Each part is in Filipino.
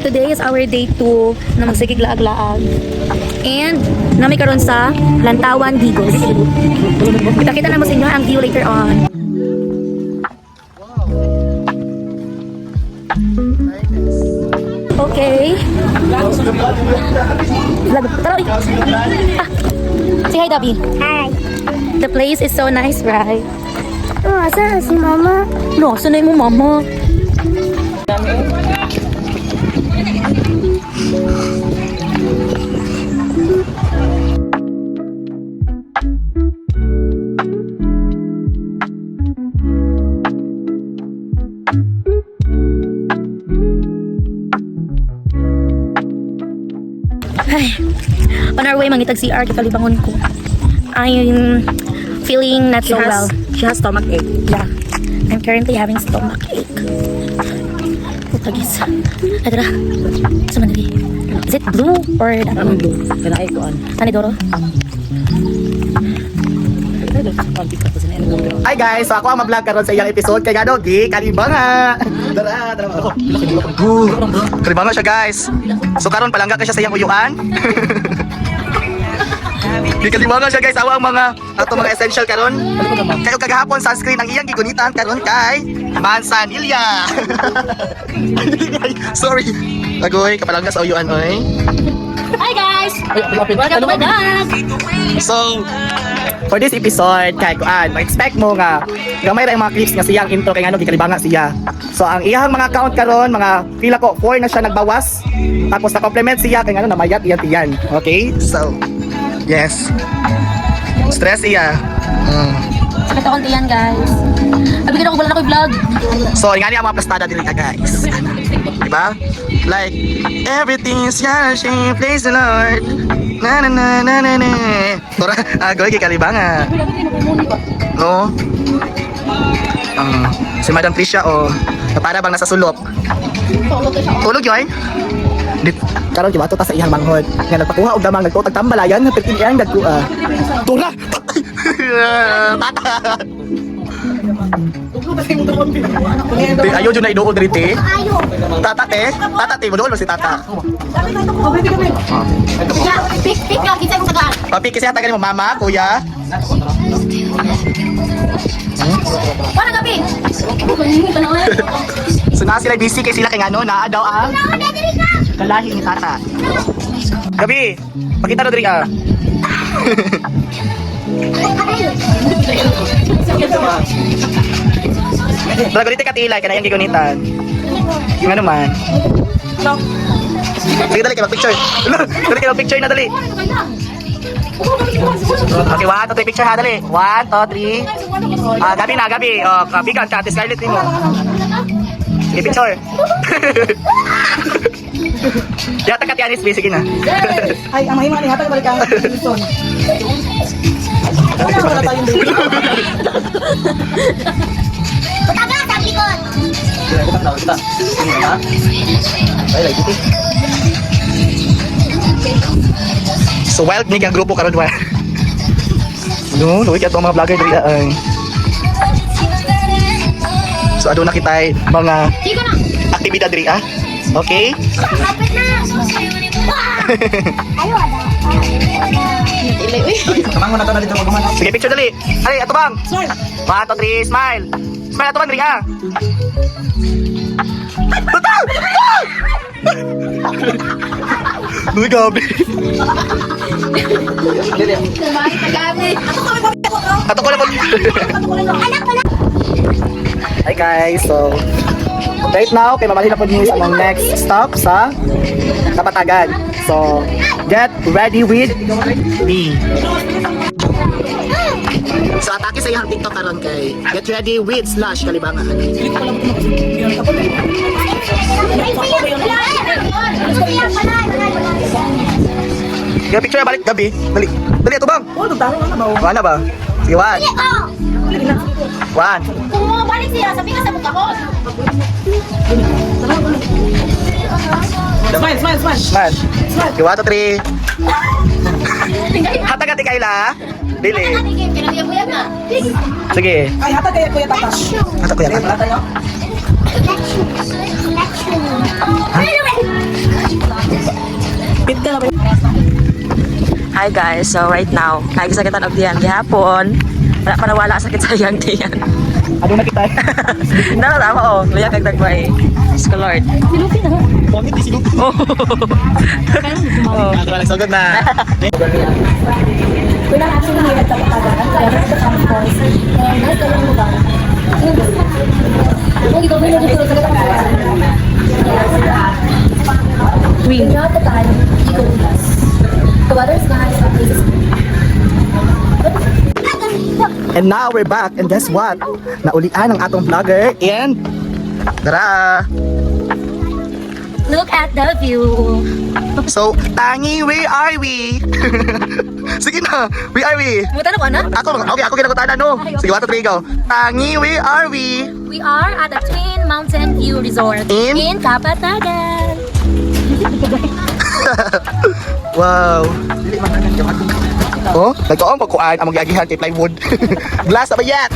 today is our day 2 na magsigig laag-laag. And nami karon sa Lantawan, Digos. Kita-kita na mo sa inyo ang view later on. Okay. Tara, say hi, Dabi. Hi. The place is so nice, right? Oh, asan si Mama? No, sanay mo, mama. Ay, on our way, mangitag CR, kikalibangon ko. I'm feeling not so well. She has stomach ache. Yeah, I'm currently having stomach ache. Putagis. Ay, tara. Sa manali. Is it blue or that one? Blue. Kanaay ko an. Tanidoro? Hi guys, so ako ang mag-vlog karon sa iyang episode kay Gado Gi Kalibanga. Tara, tara. Kalibanga siya guys. So karon palangga ka siya sa iyang uyuan. Di kalibanga siya guys, awa ang mga ato mga essential karon. Kayo kagahapon sunscreen ang iyang gigunitan karon kay Manzanilla. Sorry. Agoy, kapalangga sa uyuan oy. Hi guys! Welcome to my vlog! So, for this episode, kay Kuan, ma-expect mo nga gamay ra yung mga clips nga siyang intro kay ano gikalibanga siya. So, ang iyang mga account karon, mga pila ko 4 na siya nagbawas. Tapos na-compliment siya kay ano namayat iyan tiyan. Okay? So, yes. Stress iya. Sakit ako yan guys. Abigyan ako wala na ko vlog. So, ingani ang mga plastada dili ka guys. Diba? Like, everything's yashing, praise the Lord. Na na na na na na. Tora, agoy gikalibanga. No? Si Madam Tricia para bang nasa sulok. Tulog yun? Karon gibato ta sa iyang manghod. Nga nagpakuha og damang nagtutag tambalayan na pertin iyang dagkua. Tora! Tata! Ayaw dyan na inuod rin te. Tata te? Tata te, manuol mo si tata. Pik lang, kita ko sa gaan. Papi, kasi hatagan mo mama, kuya. Wala gabi. So na sila busy kay sila kay ano, naa daw ang kalahi ni tata. Gabi, pakita na diri ah. Drago dito katilay kana yang gigunitan. Yung ano man. Sige dali kay mag-picture. Dali kay mag-picture na dali. Okay, 1, 2, 3 picture ha dali. 1, 2, 3. Gabi na, Gabi. Bigan ka, ate Scarlett mo. Sige, picture. Yata ka tiyanis, sige na. Ay, ang mahimang ni hatag balik ang Wilson. Wala tayong dito. Putaga, sabi ko. So wild ni ang grupo karon wa. No, luwi ka to mga vlogger diri ay. So adto na kitay mga Sige na. aktibidad diri ah. Okay? Kapit na. Ayo ada. Kamango na to na dito magman. Sige, picture dali. Ay, ato bang. 1, 2, 3, smile. Smile ato bang diri ah. Betul! Uy, gabi. Ato ko na po. Hi guys, so right now, kay mamali na po niyo sa mga next stop sa Kapatagan. So, get ready with me. So, atake sa iyang TikTok karon kay get ready with /Kalibangan. Sige, picture balik gabi. Dali. Dali ito bang? Oh, dagdagan na ba? Wala ba? Sige, 1. 1. Kung bumabalik siya, sabi ka sa mukha ko. Smile, smile, smile. Man. Sige, 1, 2, 3. Hatag-hati kayo la. Dili. Pinagyabuyan na. Sige. Ay, hatag kaya kuya tatas. Hatag ko yan. Tayo. Election. Pit ka na ba? Hi guys, so right now, nagisakitan og diyan gihapon. Wala pa nawala sakit sa iyang diyan. Ano na kita? Tama oh, luya kag dagway. Sko Lord. Pangit di sinupo. Oh. Ito lang, so good na. We're not actually here at Kapatagan. Kaya we're at the campus. And nice ka lang mo ba? Hindi ko may nagtutulog sa Kapatagan. When you're at the time, you go with us. The weather is nice. The place is And now we're back, and guess what? Naulian ang atong vlogger, and tara! Look at the view. So, Tangi, where are we? Sige na, where are we? Mutan ako na? Ako kinakutan na, no? Sige, 1, 2, 3, go. Tangi, where are we? We are at the Twin Mountain View Resort In? Kapatagan. Wow. Oh, nagkaon pagkuan ang magyagihan kay plywood. Glass na ba yan?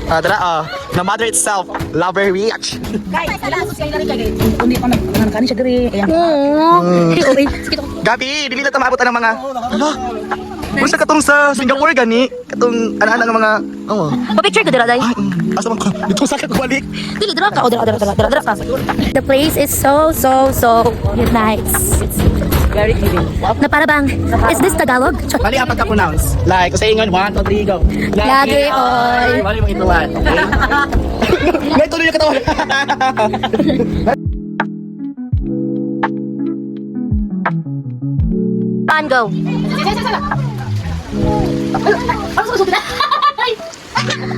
Tara, the mother itself, lover reach. Hindi pa nagkakanin siya diri. Ayan. Gabi, dili na tamabot ang mga... Hala, kung sa katong sa Singapore gani, katong ana-ana ng mga... Oh. Pa-picture ko dira day. Ay, asa man ko, dito sa balik. Dili dira ka, dira ka. The place is so nice. Very clean. Na para bang, is this Tagalog? Mali ang pagka-pronounce. Like, sa ingon, 1, 2, 3, go. Lagi, oy. Mali mong ituwan, okay? May tuloy yung katawan. Pan go.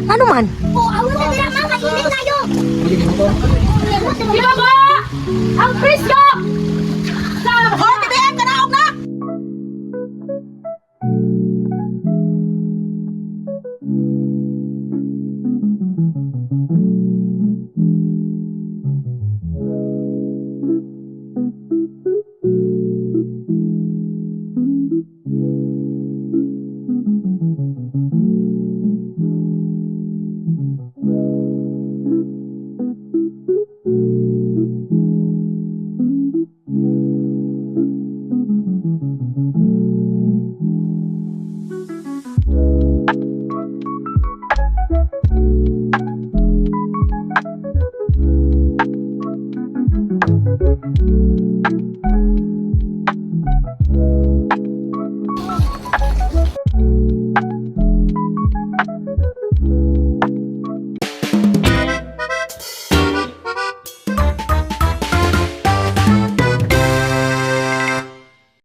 Ano man? Oh, awal na nila, mama. Init tayo. Di ba ba? Ang Chris ka!